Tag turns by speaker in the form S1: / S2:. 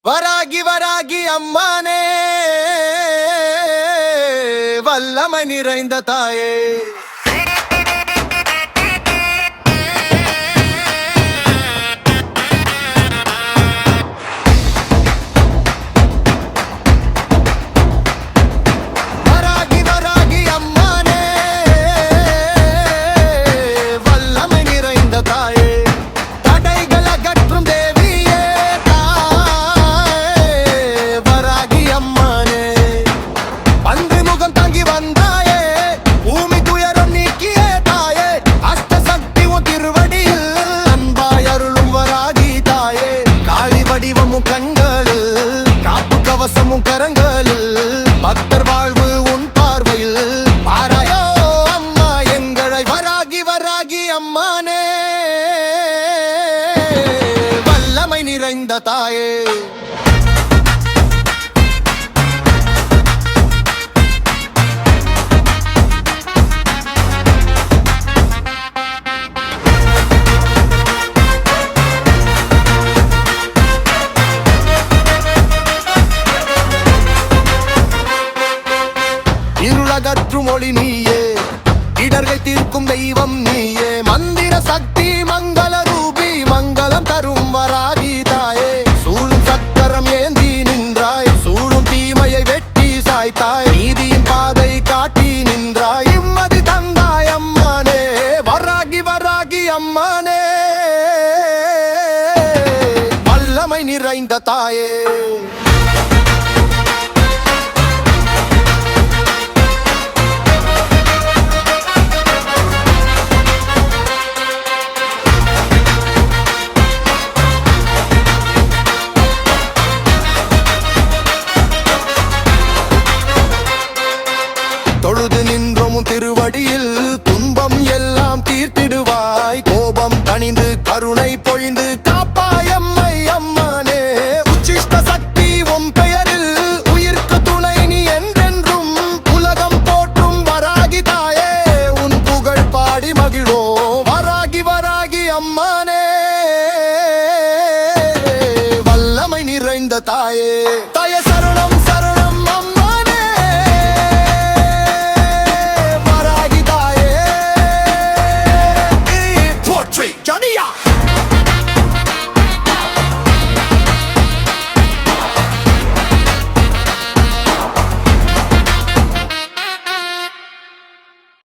S1: வராகி வராகி அம்மானே, வல்லமை நிறைந்த தாயே. கரங்களில் பக்தர் வாழ்வு உன் பார்வையில் பாராயோ அம்மா எங்களை. வராகி வராகி அம்மானே, வல்லமை நிறைந்த தாயே. இருளகற்றும் ஒளி நீயே, இடர்கள் தீர்க்கும் தெய்வம் நீயே. மந்திர சக்தி மங்கள ரூபி, மங்களம் தரும் வராகி தாயே. சூழும் சக்கரம் ஏந்தி நின்றாய், சூழும் தீமையை வெட்டி சாய்த்தாய். நீதியின் பாதை காட்டி நின்றாய், இம்மதி தந்தாய் அம்மானே. வராகி வராகி அம்மானே, வல்லமை நிறைந்த தாயே. தொழுது நின்றோம் திருவடியில், துன்பம் எல்லாம் தீர்த்திடுவாய். கோபம் தணிந்து கருணை பொழிந்து காப்பாய் அம்மை அம்மானே. உச்சிஷ்ட சக்தி உன் பெயரில், உயிர்க்கு துணை நீ என்றென்றும். உலகம் போற்றும் வராகி தாயே, உன் புகழ் பாடி மகிழோ. வராகி வராகி அம்மானே, வல்லமை நிறைந்த தாயே.